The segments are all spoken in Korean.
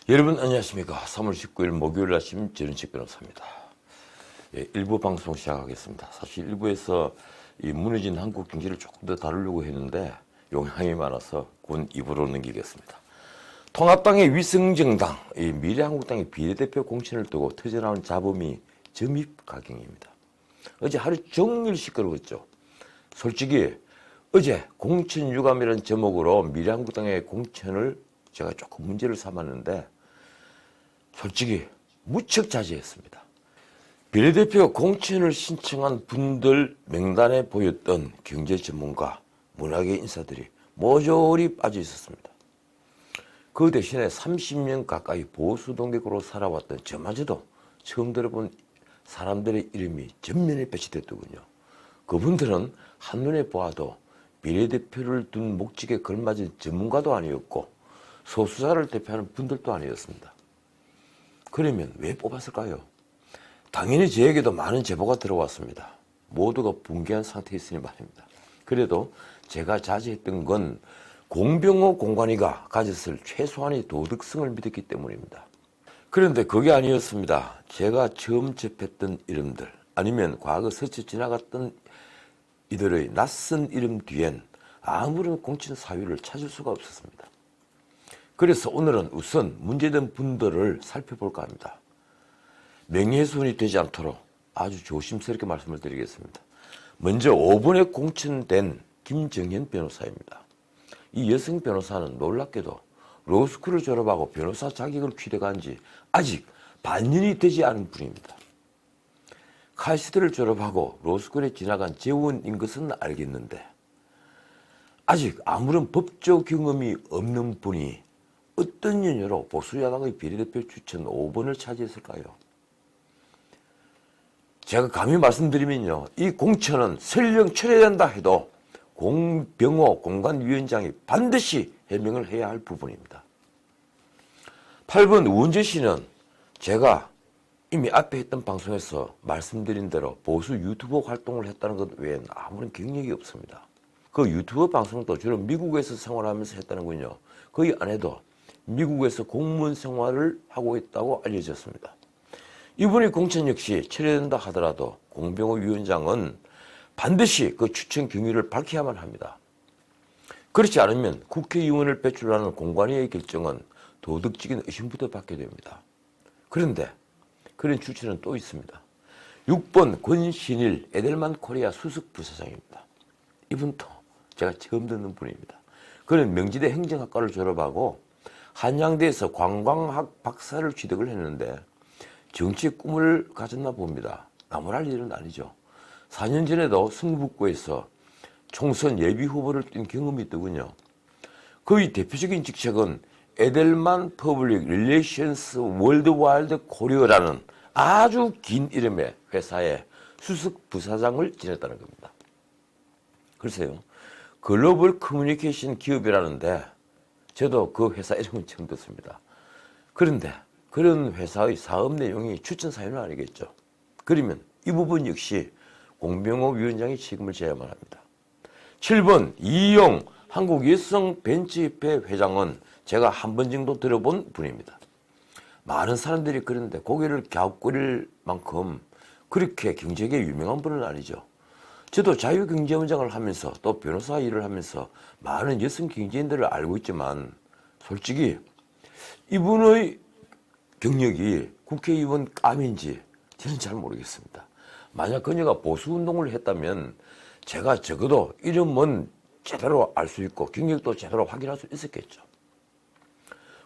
여러분 안녕하십니까. 3월 19일 목요일 아침 전인식 변호사입니다. 일부 방송 시작하겠습니다. 사실 일부에서 이 무너진 한국 경제를 조금 더 다루려고 했는데 용량이 많아서 곧 2부로 넘기겠습니다. 통합당의 위성정당, 미래한국당의 비례대표 공천을 두고 터져나온 잡음이 점입가경입니다. 어제 하루 종일 시끄러웠죠. 솔직히 어제 공천유감이라는 제목으로 미래한국당의 공천을 제가 조금 문제를 삼았는데 솔직히 무척 자제했습니다. 비례대표 공천을 신청한 분들 명단에 보였던 경제 전문가, 문학의 인사들이 모조리 빠져 있었습니다. 그 대신에 30년 가까이 보수 동객으로 살아왔던 저마저도 처음 들어본 사람들의 이름이 전면에 배치됐더군요. 그분들은 한눈에 보아도 비례대표를 둔 목직에 걸맞은 전문가도 아니었고 소수자를 대표하는 분들도 아니었습니다. 그러면 왜 뽑았을까요? 당연히 저에게도 많은 제보가 들어왔습니다. 모두가 붕괴한 상태에 있으니 말입니다. 그래도 제가 자제했던 건 공병호 공관위가 가졌을 최소한의 도덕성을 믿었기 때문입니다. 그런데 그게 아니었습니다. 제가 처음 접했던 이름들 아니면 과거 스쳐 지나갔던 이들의 낯선 이름 뒤엔 아무런 공천 사유를 찾을 수가 없었습니다. 그래서 오늘은 우선 문제된 분들을 살펴볼까 합니다. 명예훼손이 되지 않도록 아주 조심스럽게 말씀을 드리겠습니다. 먼저 5번에 공천된 김정현 변호사입니다. 이 여성 변호사는 놀랍게도 로스쿨을 졸업하고 변호사 자격을 취득한 지 아직 반년이 되지 않은 분입니다. 칼시트를 졸업하고 로스쿨에 지나간 재원인 것은 알겠는데 아직 아무런 법조 경험이 없는 분이 어떤 연유로 보수야당의 비례대표 추천 5번을 차지했을까요? 제가 감히 말씀드리면요. 이 공천은 설령 철회된다 해도 공병호 공관위원장이 반드시 해명을 해야 할 부분입니다. 8번 우은재 씨는 제가 이미 앞에 했던 방송에서 말씀드린 대로 보수 유튜버 활동을 했다는 것 외엔 아무런 경력이 없습니다. 그 유튜버 방송도 주로 미국에서 생활하면서 했다는군요. 거의 안 해도 미국에서 공무원 생활을 하고 있다고 알려졌습니다. 이분의 공천 역시 철회된다 하더라도 공병호 위원장은 반드시 그 추천 경위를 밝혀야만 합니다. 그렇지 않으면 국회의원을 배출하는 공관위의 결정은 도덕적인 의심부터 받게 됩니다. 그런데 그런 추천은 또 있습니다. 6번 권신일 에델만 코리아 수석 부사장입니다. 이분도 제가 처음 듣는 분입니다. 그는 명지대 행정학과를 졸업하고 한양대에서 관광학 박사를 취득을 했는데 정치의 꿈을 가졌나 봅니다. 나무랄 일은 아니죠. 4년 전에도 승북구에서 총선 예비 후보를 뛴 경험이 있더군요. 그의 대표적인 직책은 에델만 퍼블릭 릴레이션스 월드와일드 코리어라는 아주 긴 이름의 회사의 수석 부사장을 지냈다는 겁니다. 글쎄요. 글로벌 커뮤니케이션 기업이라는데 저도 그 회사 이름은 처음 듣습니다. 그런데 그런 회사의 사업 내용이 추천 사유는 아니겠죠. 그러면 이 부분 역시 공병호 위원장이 책임을 져야만 합니다. 7번 이용 한국여성벤처협회 회장은 제가 한 번 정도 들어본 분입니다. 많은 사람들이 그러는데 고개를 갸웃거릴 만큼 그렇게 경제계 유명한 분은 아니죠. 저도 자유경제원장을 하면서 또 변호사 일을 하면서 많은 여성 경제인들을 알고 있지만 솔직히 이분의 경력이 국회의원 감인지 저는 잘 모르겠습니다. 만약 그녀가 보수운동을 했다면 제가 적어도 이름은 제대로 알 수 있고 경력도 제대로 확인할 수 있었겠죠.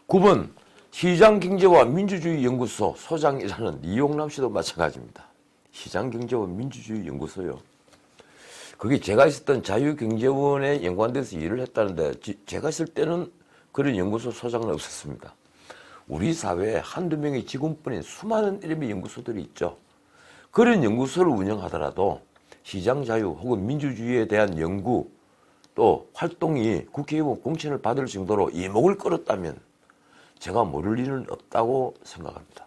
9번 시장경제와 민주주의연구소 소장이라는 이용남 씨도 마찬가지입니다. 시장경제와 민주주의연구소요. 그게 제가 있었던 자유경제원에 연관돼서 일을 했다는데 제가 있을 때는 그런 연구소 소장은 없었습니다. 우리 사회에 한두 명의 직원뿐인 수많은 이름의 연구소들이 있죠. 그런 연구소를 운영하더라도 시장자유 혹은 민주주의에 대한 연구 또 활동이 국회의원 공천을 받을 정도로 이목을 끌었다면 제가 모를 일은 없다고 생각합니다.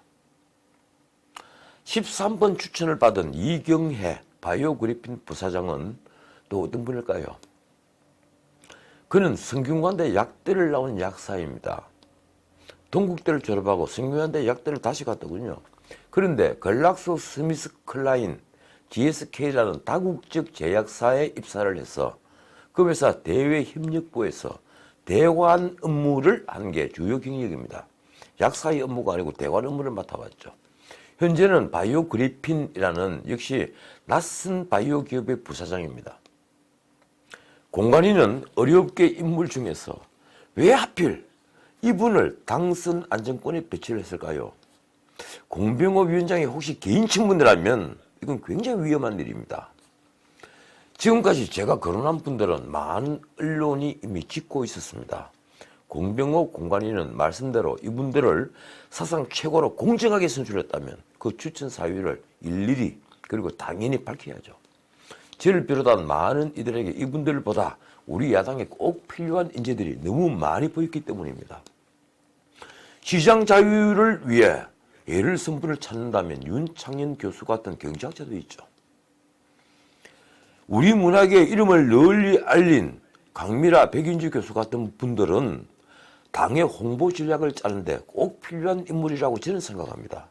13번 추천을 받은 이경혜 바이오그리핀 부사장은 또 어떤 분일까요? 그는 성균관대 약대를 나온 약사입니다. 동국대를 졸업하고 성균관대 약대를 다시 갔더군요. 그런데 글락소 스미스 클라인 GSK라는 다국적 제약사에 입사를 해서 그 회사 대외협력부에서 대관 업무를 한 게 주요 경력입니다. 약사의 업무가 아니고 대관 업무를 맡아왔죠. 현재는 바이오 그리핀이라는 역시 낯선 바이오 기업의 부사장입니다. 공관위는 어렵게 인물 중에서 왜 하필 이분을 당선 안정권에 배치를 했을까요? 공병호 위원장이 혹시 개인 친분이라면 이건 굉장히 위험한 일입니다. 지금까지 제가 거론한 분들은 많은 언론이 이미 짚고 있었습니다. 공병호 공관위는 말씀대로 이분들을 사상 최고로 공정하게 선출했다면 그 추천 사유를 일일이 그리고 당연히 밝혀야죠. 저를 비롯한 많은 이들에게 이분들보다 우리 야당에 꼭 필요한 인재들이 너무 많이 보였기 때문입니다. 시장 자유를 위해 예를 성분을 찾는다면 윤창현 교수 같은 경제학자도 있죠. 우리 문학의 이름을 널리 알린 강미라 백윤주 교수 같은 분들은 당의 홍보 전략을 짜는데 꼭 필요한 인물이라고 저는 생각합니다.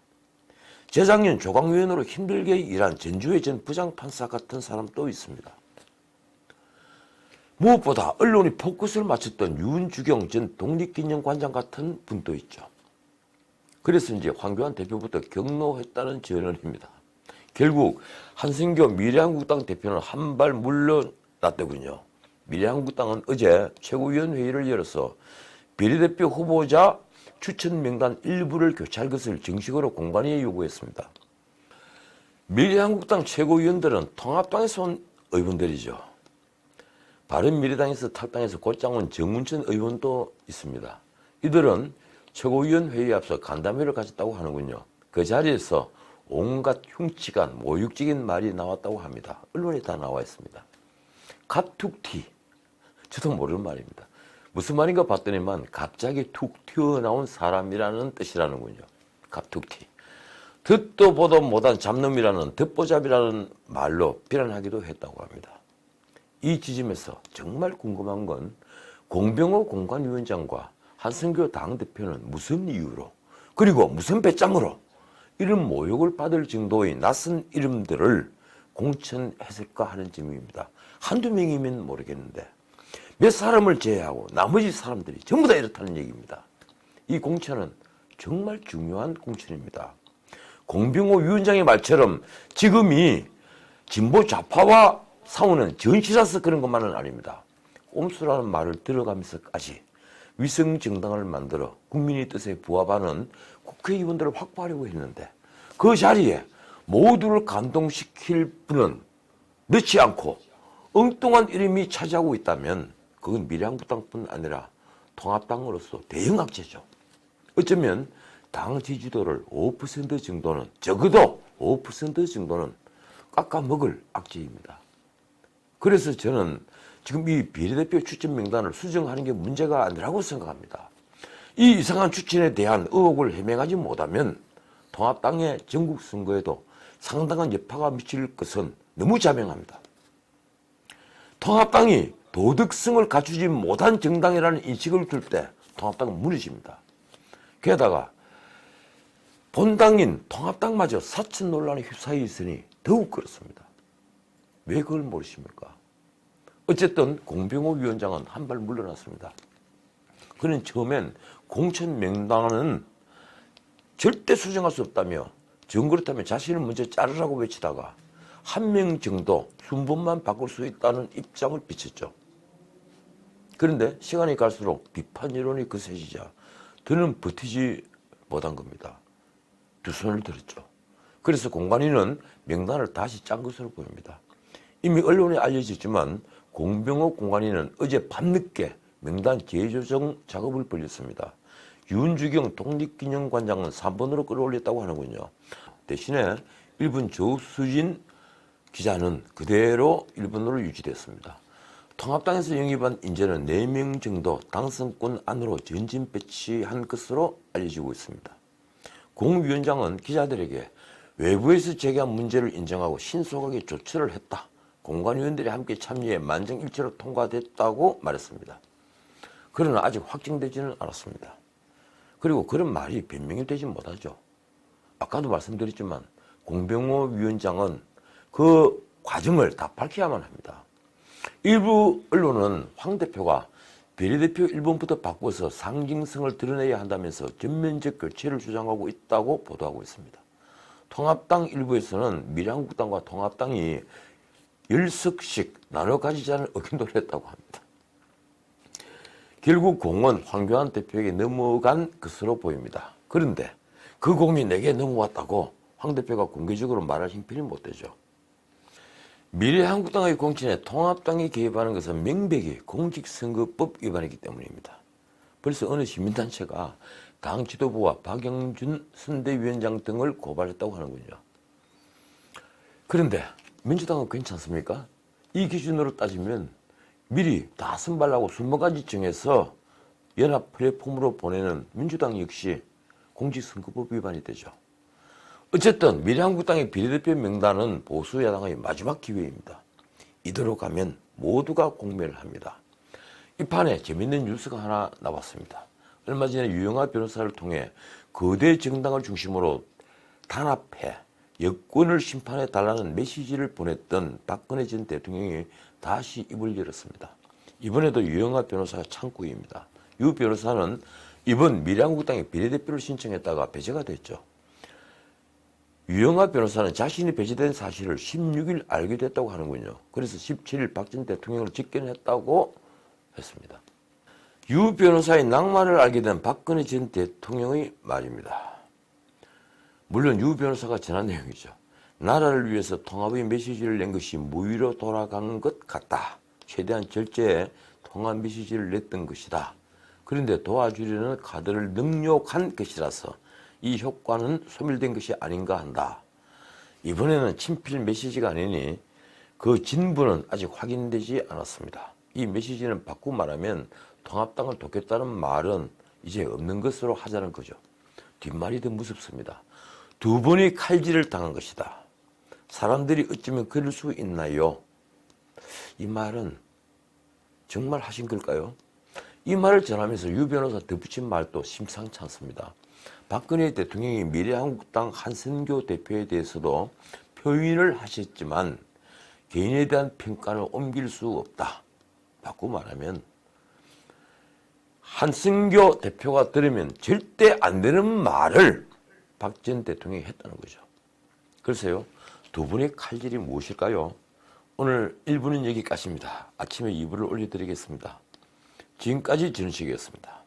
재작년 조강위원으로 힘들게 일한 전주의 전 부장판사 같은 사람도 있습니다. 무엇보다 언론이 포커스를 맞췄던 윤주경 전 독립기념관장 같은 분도 있죠. 그래서 이제 황교안 대표부터 경로했다는 전언입니다. 결국 한승교 미래한국당 대표는 한 발 물러났더군요. 미래한국당은 어제 최고위원회의를 열어서 비례대표 후보자 추천 명단 일부를 교체할 것을 정식으로 공관위에 요구했습니다. 미래한국당 최고위원들은 통합당에서 온 의원들이죠. 바른미래당에서 탈당해서 곧장 온 정운천 의원도 있습니다. 이들은 최고위원 회의에 앞서 간담회를 가졌다고 하는군요. 그 자리에서 온갖 흉측한 모욕적인 말이 나왔다고 합니다. 언론에 다 나와 있습니다. 갑툭튀, 저도 모르는 말입니다. 무슨 말인가 봤더니만 갑자기 툭 튀어나온 사람이라는 뜻이라는군요. 갑툭튀. 듣도 보도 못한 잡놈이라는 듣보잡이라는 말로 비난하기도 했다고 합니다. 이 지점에서 정말 궁금한 건 공병호 공관위원장과 한승교 당대표는 무슨 이유로 그리고 무슨 배짱으로 이런 모욕을 받을 정도의 낯선 이름들을 공천했을까 하는 점입니다. 한두 명이면 모르겠는데 몇 사람을 제외하고 나머지 사람들이 전부 다 이렇다는 얘기입니다. 이 공천은 정말 중요한 공천입니다. 공병호 위원장의 말처럼 지금이 진보 좌파와 싸우는 전시라서 그런 것만은 아닙니다. 꼼수라는 말을 들어가면서까지 위성정당을 만들어 국민의 뜻에 부합하는 국회의원들을 확보하려고 했는데 그 자리에 모두를 감동시킬 분은 넣지 않고 엉뚱한 이름이 차지하고 있다면 그건 미래한국당뿐 아니라 통합당으로서 대형 악재죠. 어쩌면 당 지지도를 5% 정도는 적어도 5% 정도는 깎아먹을 악재입니다. 그래서 저는 지금 이 비례대표 추천 명단을 수정하는 게 문제가 아니라고 생각합니다. 이 이상한 추천에 대한 의혹을 해명하지 못하면 통합당의 전국 선거에도 상당한 여파가 미칠 것은 너무 자명합니다. 통합당이 도덕성을 갖추지 못한 정당이라는 인식을 줄 때 통합당은 무너집니다. 게다가 본당인 통합당마저 사천 논란에 휩싸여 있으니 더욱 그렇습니다. 왜 그걸 모르십니까? 어쨌든 공병호 위원장은 한 발 물러났습니다. 그는 처음엔 공천 명단은 절대 수정할 수 없다며 정 그렇다면 자신을 먼저 자르라고 외치다가 한 명 정도 순번만 바꿀 수 있다는 입장을 비쳤죠. 그런데 시간이 갈수록 비판 여론이 거세지자 더는 버티지 못한 겁니다. 두 손을 들었죠. 그래서 공관위는 명단을 다시 짠 것으로 보입니다. 이미 언론에 알려졌지만 공병호 공관위는 어제 밤늦게 명단 재조정 작업을 벌였습니다. 윤주경 독립기념관장은 3번으로 끌어올렸다고 하는군요. 대신에 1번 조수진 기자는 그대로 1번으로 유지됐습니다. 통합당에서 영입한 인재는 4명 정도 당선권 안으로 전진 배치한 것으로 알려지고 있습니다. 공 위원장은 기자들에게 외부에서 제기한 문제를 인정하고 신속하게 조처를 했다. 공관위원들이 함께 참여해 만장일치로 통과됐다고 말했습니다. 그러나 아직 확정되지는 않았습니다. 그리고 그런 말이 변명이 되지 못하죠. 아까도 말씀드렸지만 공병호 위원장은 그 과정을 다 밝혀야만 합니다. 일부 언론은 황 대표가 비례대표 1번부터 바꿔서 상징성을 드러내야 한다면서 전면적 교체를 주장하고 있다고 보도하고 있습니다. 통합당 일부에서는 미래한국당과 통합당이 10석씩 나눠 가지자는 의견도 했다고 합니다. 결국 공은 황교안 대표에게 넘어간 것으로 보입니다. 그런데 그 공이 내게 넘어왔다고 황 대표가 공개적으로 말할 형편이 못 되죠. 미래한국당의 공천에 통합당이 개입하는 것은 명백히 공직선거법 위반이기 때문입니다. 벌써 어느 시민단체가 당 지도부와 박영준 선대위원장 등을 고발했다고 하는군요. 그런데 민주당은 괜찮습니까? 이 기준으로 따지면 미리 다 선발하고 20가지 정해서 연합 플랫폼으로 보내는 민주당 역시 공직선거법 위반이 되죠. 어쨌든 미래한국당의 비례대표 명단은 보수 야당의 마지막 기회입니다. 이대로 가면 모두가 공멸을 합니다. 이 판에 재밌는 뉴스가 하나 나왔습니다. 얼마 전에 유영하 변호사를 통해 거대 정당을 중심으로 단합해 여권을 심판해 달라는 메시지를 보냈던 박근혜 전 대통령이 다시 입을 열었습니다. 이번에도 유영하 변호사가 창구입니다. 유 변호사는 이번 미래한국당의 비례대표를 신청했다가 배제가 됐죠. 유영하 변호사는 자신이 배제된 사실을 16일 알게 됐다고 하는군요. 그래서 17일 박 전 대통령을 직견했다고 했습니다. 유 변호사의 낭만을 알게 된 박근혜 전 대통령의 말입니다. 물론 유 변호사가 전한 내용이죠. 나라를 위해서 통합의 메시지를 낸 것이 무위로 돌아간 것 같다. 최대한 절제해 통합 메시지를 냈던 것이다. 그런데 도와주려는 카드를 능욕한 것이라서 이 효과는 소멸된 것이 아닌가 한다. 이번에는 친필 메시지가 아니니 그 진부는 아직 확인되지 않았습니다. 이 메시지는 바꾸고 말하면 통합당을 돕겠다는 말은 이제 없는 것으로 하자는 거죠. 뒷말이 더 무섭습니다. 두 번의 칼질을 당한 것이다. 사람들이 어쩌면 그럴 수 있나요? 이 말은 정말 하신 걸까요? 이 말을 전하면서 유 변호사 덧붙인 말도 심상치 않습니다. 박근혜 대통령이 미래한국당 한선교 대표에 대해서도 표현을 하셨지만 개인에 대한 평가는 옮길 수 없다. 바꾸고 말하면 한선교 대표가 들으면 절대 안 되는 말을 박 전 대통령이 했다는 거죠. 글쎄요. 두 분의 칼질이 무엇일까요? 오늘 1부는 여기까지입니다. 아침에 2부를 올려드리겠습니다. 지금까지 전식이었습니다.